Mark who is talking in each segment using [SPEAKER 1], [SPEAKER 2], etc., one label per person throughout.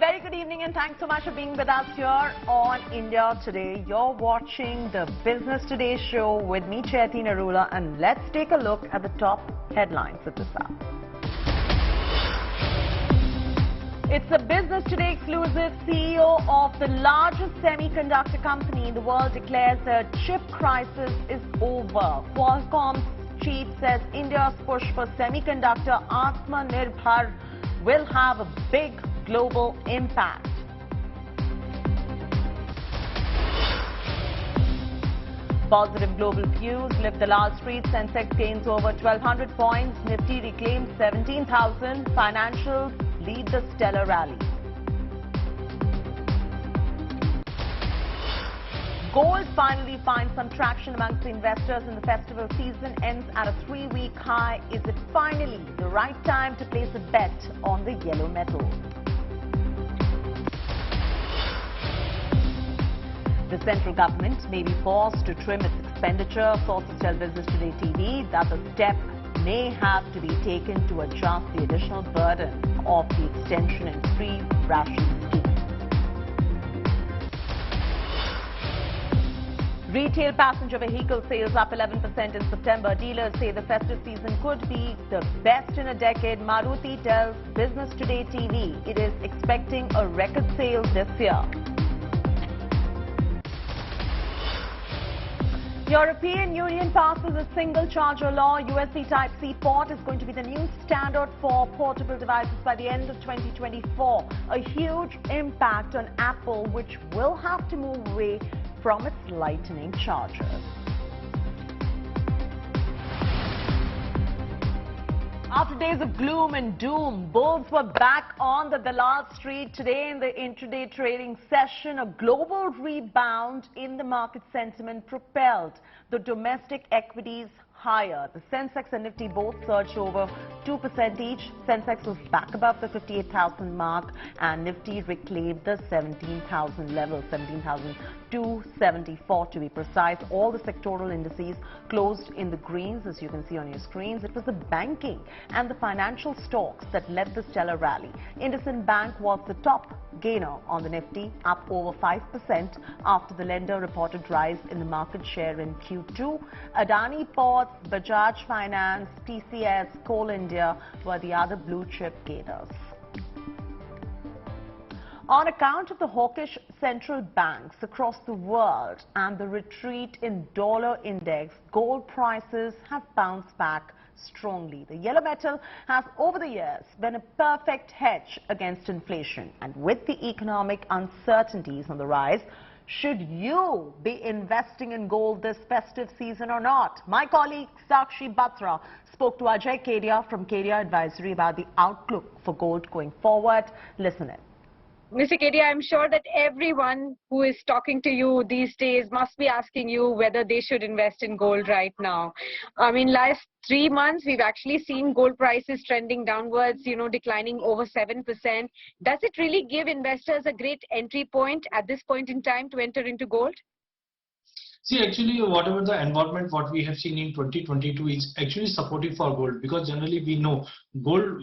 [SPEAKER 1] very good evening and thanks so much for being with us here on India Today. You're watching the Business Today show with me, Chaiti Narula, and let's take a look at the top headlines at this hour. It's a Business Today exclusive. CEO of the largest semiconductor company in the world declares the chip crisis is over. Qualcomm's chief says India's push for semiconductor Atmanirbhar will have a big global impact. Positive global cues lift the Lal Street. Sensex gains over 1,200 points. Nifty reclaims 17,000. Financials lead the stellar rally. Gold finally finds some traction amongst the investors in the festival season. Ends at a 3-week high. Is it finally the right time to place a bet on the yellow metal? The central government may be forced to trim its expenditure. Sources tell Business Today TV that the step may have to be taken to adjust the additional burden of the extension and free ration scheme. Retail passenger vehicle sales up 11% in September. Dealers say the festive season could be the best in a decade. Maruti tells Business Today TV it is expecting a record sales this year. European Union passes a single charger law. USB Type-C port is going to be the new standard for portable devices by the end of 2024. A huge impact on Apple, which will have to move away from its lightning chargers. After days of gloom and doom, bulls were back on the Dalal Street today in the intraday trading session. A global rebound in the market sentiment propelled the domestic equities higher. The Sensex and Nifty both surged over 2% each. Sensex was back above the 58,000 mark and Nifty reclaimed the 17,000 level, 17,274 to be precise. All the sectoral indices closed in the greens, as you can see on your screens. It was the banking and the financial stocks that led the stellar rally. IndusInd Bank was the top gainer on the Nifty, up over 5% after the lender reported rise in the market share in Q2. Adani Ports, Bajaj Finance, TCS, Coal India were the other blue chip gainers. On account of the hawkish central banks across the world and the retreat in dollar index, gold prices have bounced back strongly. The yellow metal has over the years been a perfect hedge against inflation, and with the economic uncertainties on the rise, should you be investing in gold this festive season or not? My colleague Sakshi Batra spoke to Ajay Kedia from Kedia Advisory about the outlook for gold going forward. Listen in.
[SPEAKER 2] Mr. Kedia, I'm sure that everyone who is talking to you these days must be asking you whether they should invest in gold right now. I mean, last 3 months, we've actually seen gold prices trending downwards, declining over 7%. Does it really give investors a great entry point at this point in time to enter into gold?
[SPEAKER 3] See, actually, whatever the environment, what we have seen in 2022 is actually supportive for gold, because generally we know gold,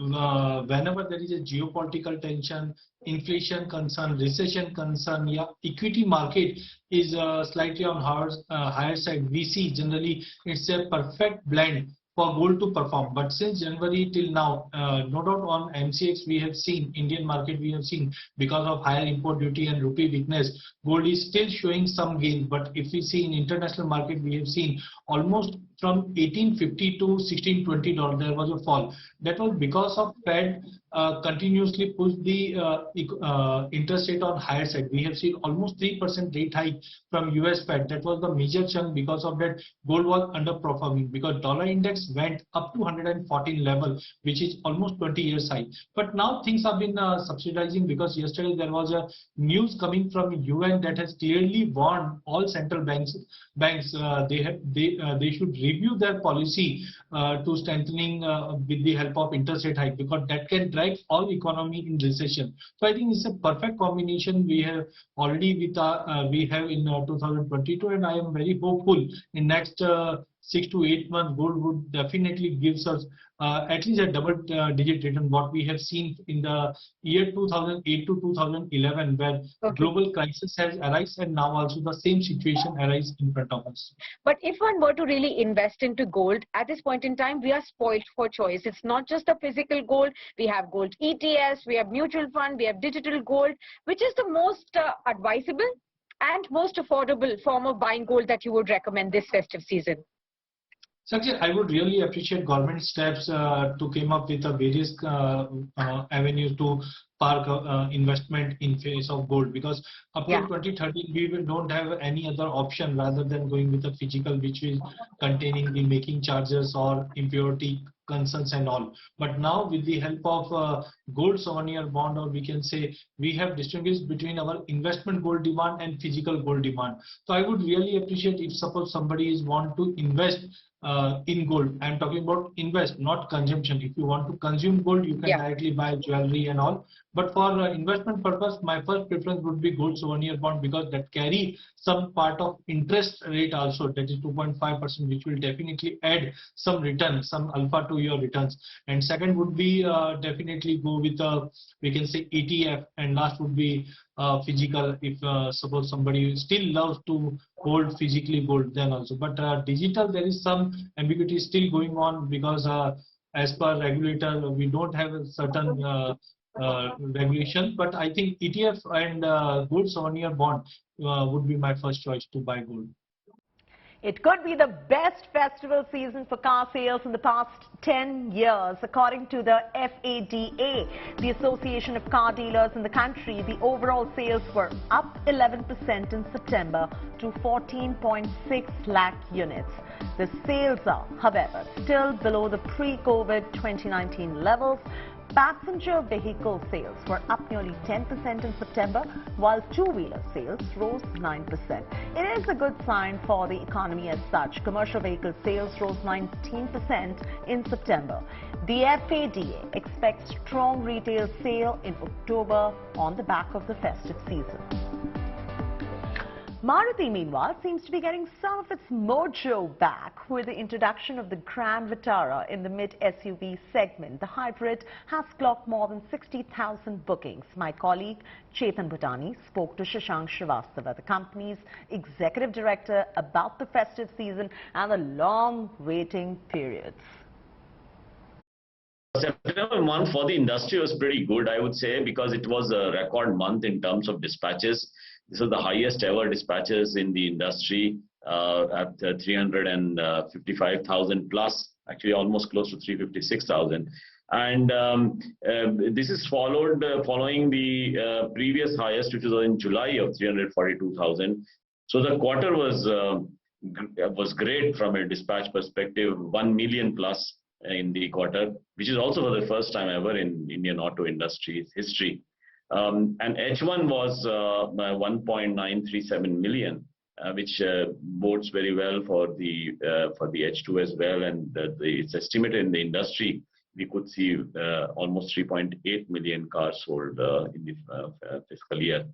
[SPEAKER 3] whenever there is a geopolitical tension, inflation concern, recession concern, yeah, equity market is slightly on higher side. We see generally it's a perfect blend for gold to perform. But since January till now, no doubt on MCX we have seen, Indian market we have seen, because of higher import duty and rupee weakness, gold is still showing some gain. But if we see in international market, we have seen almost from $18.50 to $16.20 there was a fall. That was because of Fed continuously pushed the interest rate on higher side. We have seen almost 3% rate hike from US Fed. That was the major chunk. Because of that, gold was underperforming, because dollar index went up to 114 level, which is almost 20 years high. But now things have been subsidizing, because yesterday there was a news coming from UN that has clearly warned all central banks they should review their policy to strengthening with the help of interest rate hike, because that can drive all economy in recession. So I think it's a perfect combination we have already with we have in 2022, and I am very hopeful in next 6 to 8 months, gold would definitely gives us at least a double-digit return. What we have seen in the year 2008 to 2011, where
[SPEAKER 2] Okay.
[SPEAKER 3] global crisis has arisen, and now also the same situation arises in front of us.
[SPEAKER 2] But if one were to really invest into gold, at this point in time, we are spoiled for choice. It's not just the physical gold. We have gold ETFs, we have mutual fund, we have digital gold. Which is the most advisable and most affordable form of buying gold that you would recommend this festive season?
[SPEAKER 3] Sakshi, I would really appreciate government steps to come up with various avenues to park investment in face of gold, because up to 2013 we don't have any other option rather than going with a physical, which is containing the making charges or impurity concerns and all. But now with the help of gold souvenir bond, or we can say we have distinguished between our investment gold demand and physical gold demand. So I would really appreciate if suppose somebody is want to invest in gold. I'm talking about invest, not consumption. If you want to consume gold, you can directly buy jewelry and all. But for investment purpose, my first preference would be gold souvenir bond, because that carry some part of interest rate also, that is 2.5%, which will definitely add some return, some alpha to your returns. And second would be definitely go with we can say ETF, and last would be physical. If suppose somebody still loves to hold physically gold, then also. But digital, there is some ambiguity still going on, because as per regulator, we don't have a certain regulation. But I think ETF and gold souvenir bond would be my first choice to buy gold.
[SPEAKER 1] It could be the best festival season for car sales in the past 10 years. According to the FADA, the Association of Car Dealers in the country, the overall sales were up 11% in September to 14.6 lakh units. The sales are, however, still below the pre-COVID 2019 levels. Passenger vehicle sales were up nearly 10% in September, while two-wheeler sales rose 9%. It is a good sign for the economy as such. Commercial vehicle sales rose 19% in September. The FADA expects strong retail sale in October on the back of the festive season. Maruti, meanwhile, seems to be getting some of its mojo back with the introduction of the Grand Vitara in the mid-SUV segment. The hybrid has clocked more than 60,000 bookings. My colleague Chetan Bhutani spoke to Shashank Srivastava, the company's executive director, about the festive season and the long waiting periods.
[SPEAKER 4] September month for the industry was pretty good, I would say, because it was a record month in terms of dispatches. This was the highest ever dispatches in the industry at 355,000 plus, actually almost close to 356,000. And this is following the previous highest, which was in July of 342,000. So the quarter was great from a dispatch perspective, 1 million plus in the quarter, which is also for the first time ever in Indian auto industry's history. And H1 was 1.937 million, which bodes very well for the H2 as well. And it's estimated in the industry we could see almost 3.8 million cars sold in the fiscal year.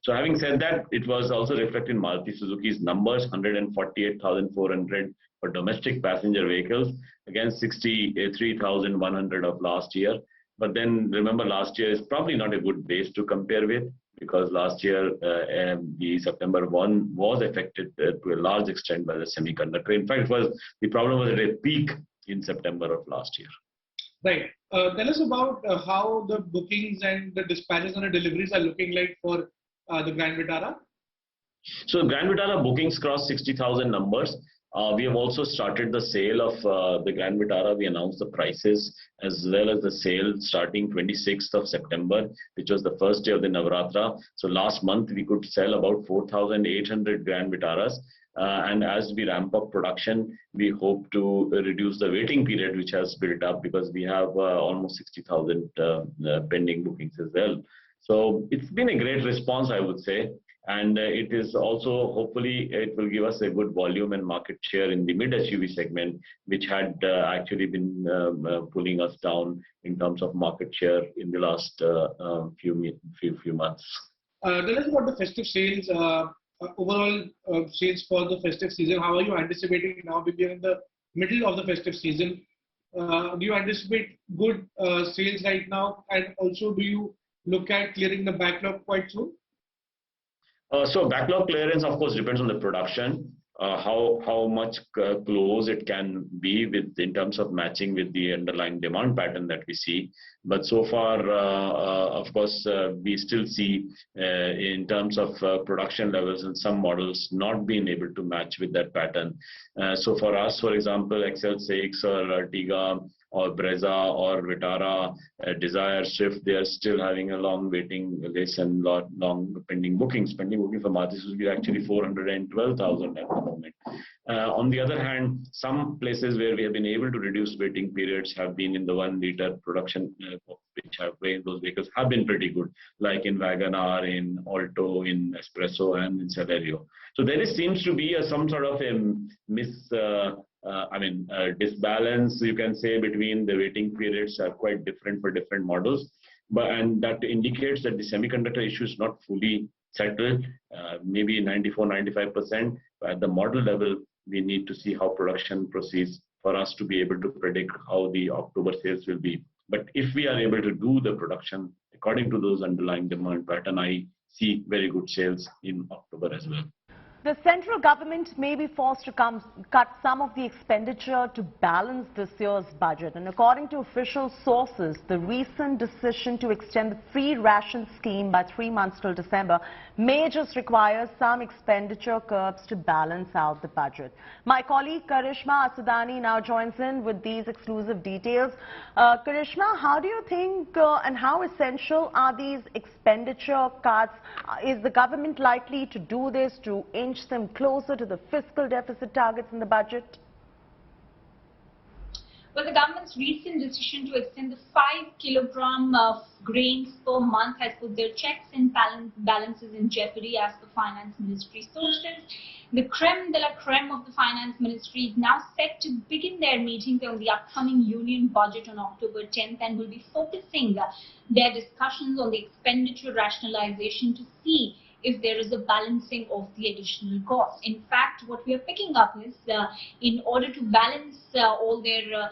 [SPEAKER 4] So having said that, it was also reflected in Maruti Suzuki's numbers, 148,400 for domestic passenger vehicles against 63,100 of last year. But then remember, last year is probably not a good base to compare with, because last year the September 1 was affected to a large extent by the semiconductor. In fact, the problem was at a peak in September of last year.
[SPEAKER 5] Right. Tell us about how the bookings and the dispatches and the deliveries are looking like for the Grand Vitara.
[SPEAKER 4] So Grand Vitara bookings crossed 60,000 numbers. We have also started the sale of the Grand Vitara. We announced the prices as well as the sale starting 26th of September, which was the first day of the Navratra. So last month we could sell about 4,800 Grand Vitaras. And as we ramp up production, we hope to reduce the waiting period, which has built up, because we have almost 60,000 pending bookings as well. So it's been a great response, I would say. And it is also, hopefully, it will give us a good volume and market share in the mid-SUV segment, which had actually been pulling us down in terms of market share in the last few months.
[SPEAKER 5] Tell us about the festive sales. overall sales for the festive season? How are you anticipating now? We are in the middle of the festive season. Do you anticipate good sales right now? And also, do you look at clearing the backlog quite soon?
[SPEAKER 4] So backlog clearance, of course, depends on the production, how much close it can be with in terms of matching with the underlying demand pattern that we see. But so far, of course, we still see in terms of production levels and some models not being able to match with that pattern. So for us, for example, XL6 or Ertiga or Brezza or Vitara, Desire, Swift, they are still having a long waiting list and long pending bookings. Pending booking for Maruti Suzuki is actually 412,000 at the moment. On the other hand, some places where we have been able to reduce waiting periods have been in the 1 liter production, which have those vehicles have been pretty good, like in Wagoner, in Alto, in Espresso, and in Celerio. So there seems to be some sort of a disbalance, you can say, between the waiting periods are quite different for different models. And that indicates that the semiconductor issue is not fully settled, maybe 94-95%. At the model level, we need to see how production proceeds for us to be able to predict how the October sales will be. But if we are able to do the production according to those underlying demand pattern, I see very good sales in October as well.
[SPEAKER 1] The central government may be forced to cut some of the expenditure to balance this year's budget. And according to official sources, the recent decision to extend the free ration scheme by 3 months till December may just require some expenditure curbs to balance out the budget. My colleague Karishma Asudani now joins in with these exclusive details. Karishma, how do you think and how essential are these expenditure cuts? Is the government likely to do this to inch them closer to the fiscal deficit targets in the budget?
[SPEAKER 6] Well, the government's recent decision to extend the 5 kilogram of grains per month has put their checks and balances in jeopardy, as the finance ministry sources. The creme de la creme of the finance ministry is now set to begin their meetings on the upcoming union budget on October 10th and will be focusing their discussions on the expenditure rationalization to see if there is a balancing of the additional costs. In fact, what we are picking up is in order to balance all their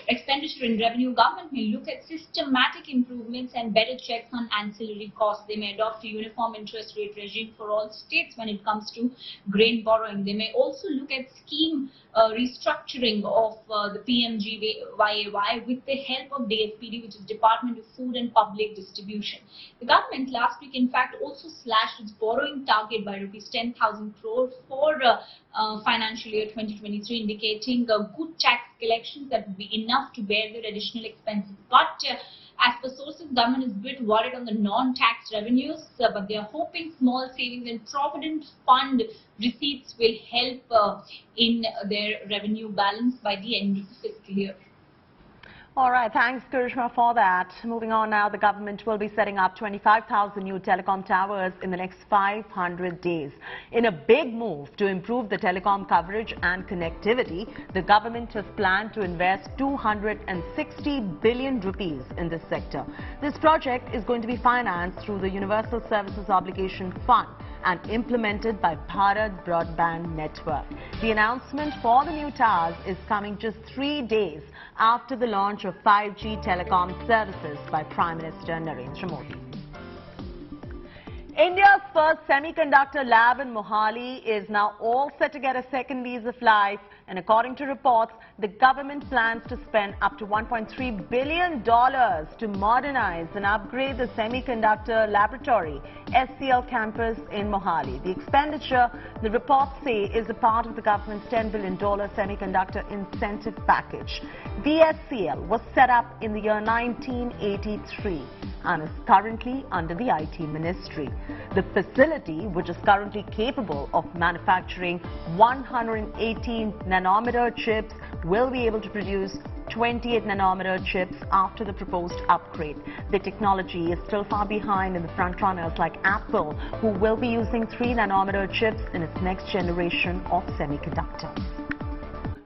[SPEAKER 6] expenditure and revenue, government may look at systematic improvements and better checks on ancillary costs. They may adopt a uniform interest rate regime for all states when it comes to grain borrowing. They may also look at scheme restructuring of the PMGYAY with the help of DFPD, which is Department of Food and Public Distribution. The government last week, in fact, also slashed its borrowing target by rupees 10,000 crores for financial year 2023, indicating good tax collections that would be enough to bear their additional expenses. But as per sources, government is a bit worried on the non-tax revenues, but they are hoping small savings and provident fund receipts will help in their revenue balance by the end of the fiscal year.
[SPEAKER 1] All right, thanks Karishma for that. Moving on now, the government will be setting up 25,000 new telecom towers in the next 500 days. In a big move to improve the telecom coverage and connectivity, the government has planned to invest 260 billion rupees in this sector. This project is going to be financed through the Universal Services Obligation Fund and implemented by Bharat Broadband Network. The announcement for the new towers is coming just 3 days after the launch of 5G telecom services by Prime Minister Narendra Modi. India's first semiconductor lab in Mohali is now all set to get a second lease of life, and according to reports, the government plans to spend up to $1.3 billion to modernize and upgrade the Semiconductor Laboratory SCL campus in Mohali. The expenditure, the reports say, is a part of the government's $10 billion semiconductor incentive package. The SCL was set up in the year 1983 and is currently under the IT Ministry. The facility, which is currently capable of manufacturing 118 nanometer chips, will be able to produce 28 nanometer chips after the proposed upgrade. The technology is still far behind in the front runners like Apple, who will be using 3 nanometer chips in its next generation of semiconductors.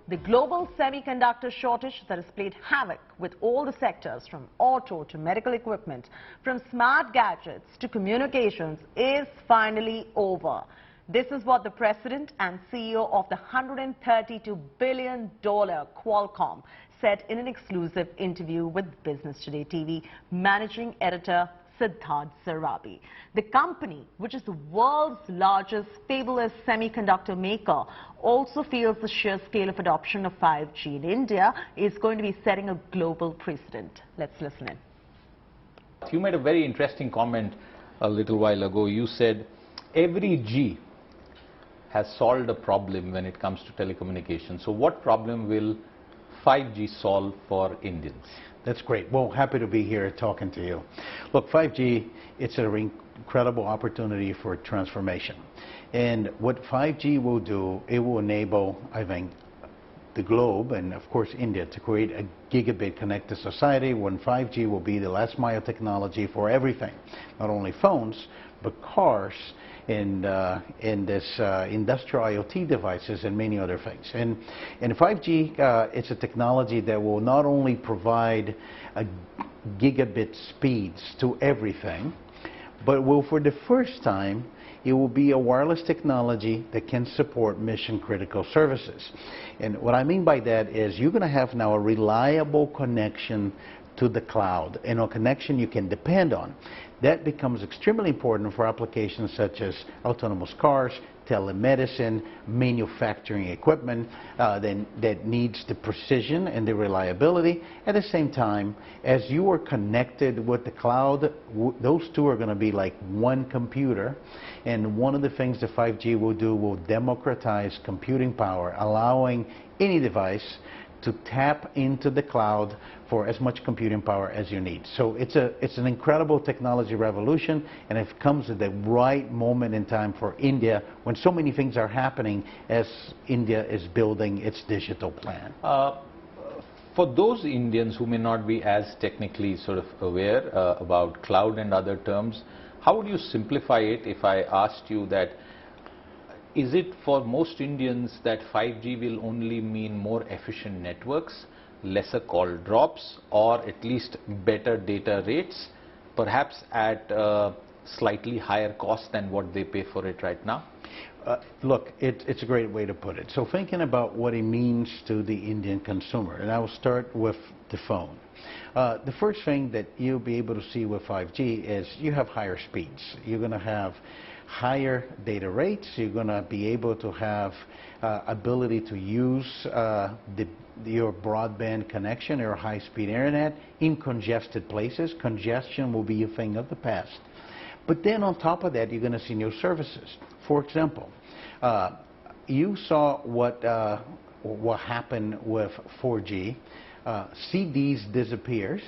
[SPEAKER 1] The global semiconductor shortage that has played havoc with all the sectors from auto to medical equipment, from smart gadgets to communications is finally over. This is what the president and CEO of the $132 billion Qualcomm said in an exclusive interview with Business Today TV managing editor Siddharth Sarabi. The company, which is the world's largest fabless semiconductor maker, also feels the sheer scale of adoption of 5G in India is going to be setting a global precedent. Let's listen in.
[SPEAKER 7] You made a very interesting comment a little while ago. You said every G has solved a problem when it comes to telecommunications. So what problem will 5G solve for Indians?
[SPEAKER 8] That's great. Well, happy to be here talking to you. Look, 5G, it's an incredible opportunity for transformation. And what 5G will do, it will enable, I think, the globe and, of course, India to create a gigabit connected society when 5G will be the last mile technology for everything, not only phones, but cars and this industrial IoT devices and many other things. And 5G, it's a technology that will not only provide gigabit speeds to everything, but will, for the first time, it will be a wireless technology that can support mission critical services. And what I mean by that is you're going to have now a reliable connection to the cloud, and a connection you can depend on. That becomes extremely important for applications such as autonomous cars, telemedicine, manufacturing equipment that needs the precision and the reliability. At the same time, as you are connected with the cloud, those two are going to be like one computer. And one of the things the 5G will do will democratize computing power, allowing any device to tap into the cloud for as much computing power as you need. So it's an incredible technology revolution, and it comes at the right moment in time for India when so many things are happening as India is building its digital plan.
[SPEAKER 7] For those Indians who may not be as technically sort of aware about cloud and other terms, how would you simplify it if I asked you that is it for most Indians that 5G will only mean more efficient networks, lesser call drops, or at least better data rates, perhaps at slightly higher cost than what they pay for it right now?
[SPEAKER 8] Look, it's a great way to put it. So thinking about what it means to the Indian consumer, and I will start with the phone. The first thing that you'll be able to see with 5G is you have higher speeds. You're going to have higher data rates. You're going to be able to have ability to use your broadband connection or high-speed internet in congested places. Congestion will be a thing of the past. But then on top of that, you're going to see new services. For example, you saw what happened with 4G. CDs disappears.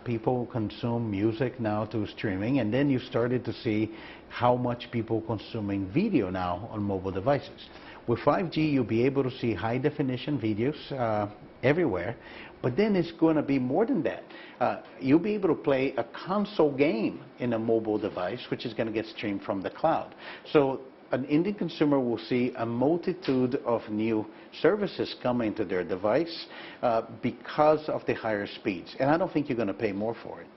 [SPEAKER 8] People consume music now through streaming, and then you started to see how much people consuming video now on mobile devices. With 5G, you'll be able to see high definition videos everywhere, but then it's going to be more than that. You'll be able to play a console game in a mobile device, which is going to get streamed from the cloud. So an Indian consumer will see a multitude of new services coming to their device because of the higher speeds. And I don't think you're going to pay more for it.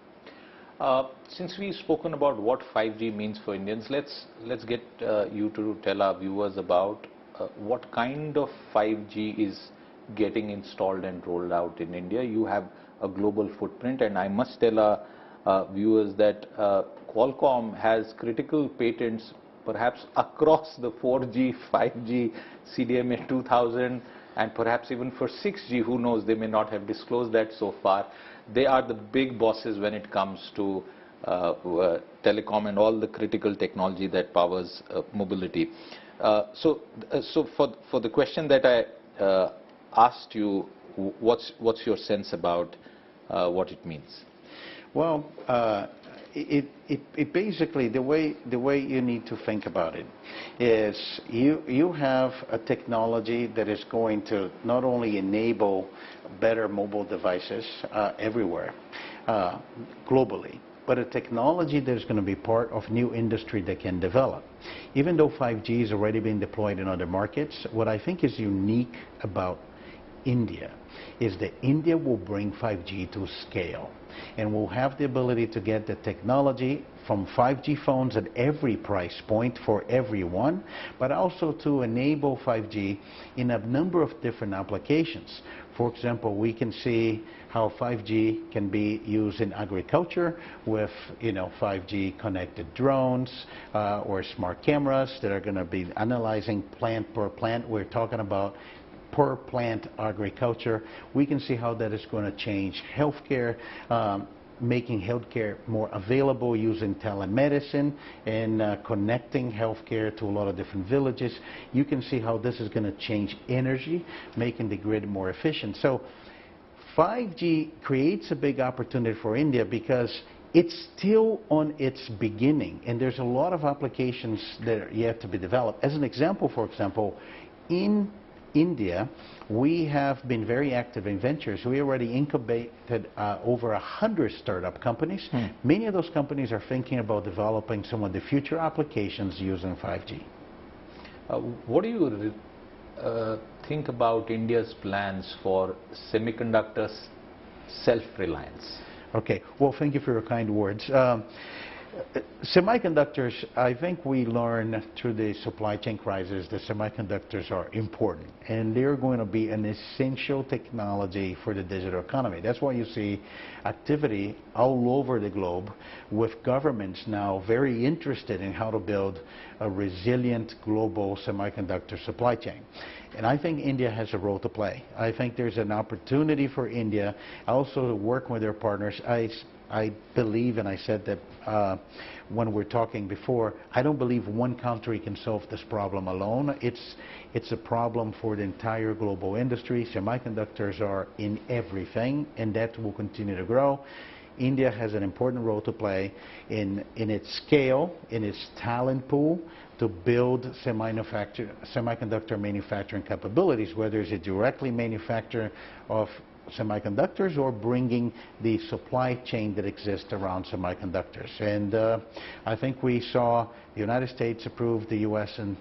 [SPEAKER 7] Since we've spoken about what 5G means for Indians, let's get you to tell our viewers about what kind of 5G is getting installed and rolled out in India. You have a global footprint, and I must tell our viewers that Qualcomm has critical patents perhaps across the 4G, 5G, CDMA 2000, and perhaps even for 6G, who knows, they may not have disclosed that so far. They are the big bosses when it comes to telecom and all the critical technology that powers mobility. So for the question that I asked you, what's your sense about what it means?
[SPEAKER 8] Well, it basically, the way you need to think about it is you have a technology that is going to not only enable better mobile devices everywhere globally, but a technology that is going to be part of new industry that can develop. Even though 5G is already being deployed in other markets, what I think is unique about India is that India will bring 5G to scale, and will have the ability to get the technology from 5G phones at every price point for everyone, but also to enable 5G in a number of different applications. For example, we can see how 5G can be used in agriculture with 5G connected drones or smart cameras that are going to be analyzing plant per plant. We're talking about per plant agriculture. We can see how that is going to change healthcare, making healthcare more available using telemedicine and connecting healthcare to a lot of different villages. You can see how this is going to change energy, making the grid more efficient. So 5G creates a big opportunity for India because it's still on its beginning, and there's a lot of applications that are yet to be developed. As an example, for example, in India, we have been very active in ventures. We already incubated over 100 startup companies. Many of those companies are thinking about developing some of the future applications using 5G.
[SPEAKER 7] What do you think about India's plans for semiconductor self-reliance?
[SPEAKER 8] Okay, well, thank you for your kind words. Semiconductors, I think we learned through the supply chain crisis that semiconductors are important, and they're going to be an essential technology for the digital economy. That's why you see activity all over the globe with governments now very interested in how to build a resilient global semiconductor supply chain. And I think India has a role to play. I think there's an opportunity for India also to work with their partners. I believe, and I said that when we're talking before, I don't believe one country can solve this problem alone. It's a problem for the entire global industry. Semiconductors are in everything, and that will continue to grow. India has an important role to play in its scale, in its talent pool, to build semiconductor manufacturing capabilities, whether it's a directly manufacture of semiconductors or bringing the supply chain that exists around semiconductors. And I think we saw the United States approve the U.S. and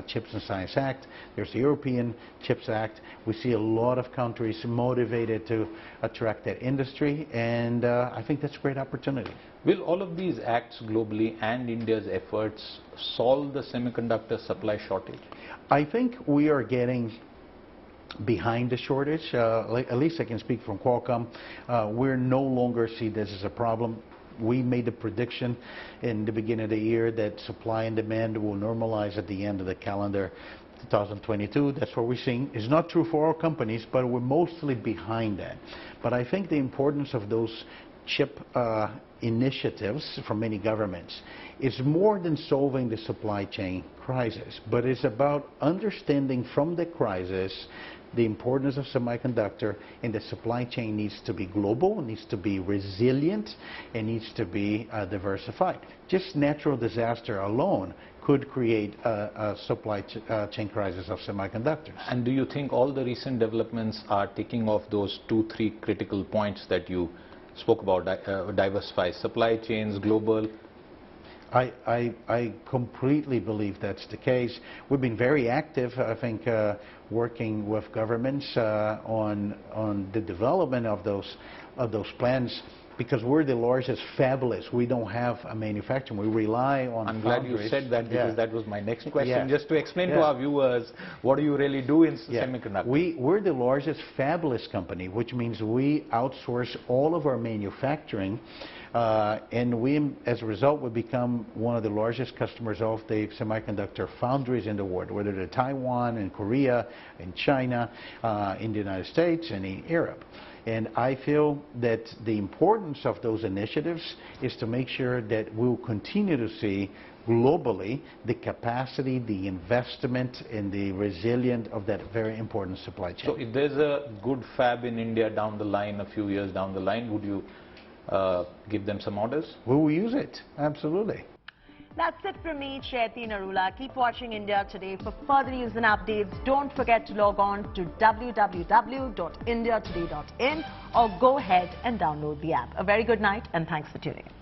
[SPEAKER 8] Chips and Science Act. There's the European Chips Act. We see a lot of countries motivated to attract that industry, and I think that's a great opportunity.
[SPEAKER 7] Will all of these acts globally and India's efforts solve the semiconductor supply shortage? I
[SPEAKER 8] think we are getting behind the shortage. At least I can speak from Qualcomm. We're no longer see this as a problem. We made the prediction in the beginning of the year that supply and demand will normalize at the end of the calendar 2022. That's what we're seeing. It's not true for all companies, but we're mostly behind that. But I think the importance of those chip initiatives from many governments is more than solving the supply chain crisis, but it's about understanding from the crisis the importance of semiconductor, and the supply chain needs to be global, needs to be resilient, and needs to be diversified. Just natural disaster alone could create a supply chain crisis of semiconductors.
[SPEAKER 7] And do you think all the recent developments are ticking off those 2-3 critical points that you spoke about, diversify supply chains, global?
[SPEAKER 8] I completely believe that's the case. We've been very active, I think, working with governments on the development of those plans, because we're the largest fabless. We don't have a manufacturing. We rely on
[SPEAKER 7] I'm
[SPEAKER 8] foundries.
[SPEAKER 7] glad you said that, because that was my next question.
[SPEAKER 8] Yeah.
[SPEAKER 7] Just to explain to our viewers, what do you really do in semiconductor?
[SPEAKER 8] We're the largest fabless company, which means we outsource all of our manufacturing, and we, as a result, we become one of the largest customers of the semiconductor foundries in the world, whether they're Taiwan, in Korea, in China, in the United States, and in Europe. And I feel that the importance of those initiatives is to make sure that we'll continue to see globally the capacity, the investment, and the resilience of that very important supply chain.
[SPEAKER 7] So if there's a good fab in India down the line, a few years down the line, would you give them some orders?
[SPEAKER 8] We will use it, absolutely.
[SPEAKER 1] That's it from me, Chaiti Narula. Keep watching India Today. For further news and updates, don't forget to log on to www.indiatoday.in or go ahead and download the app. A very good night and thanks for tuning in.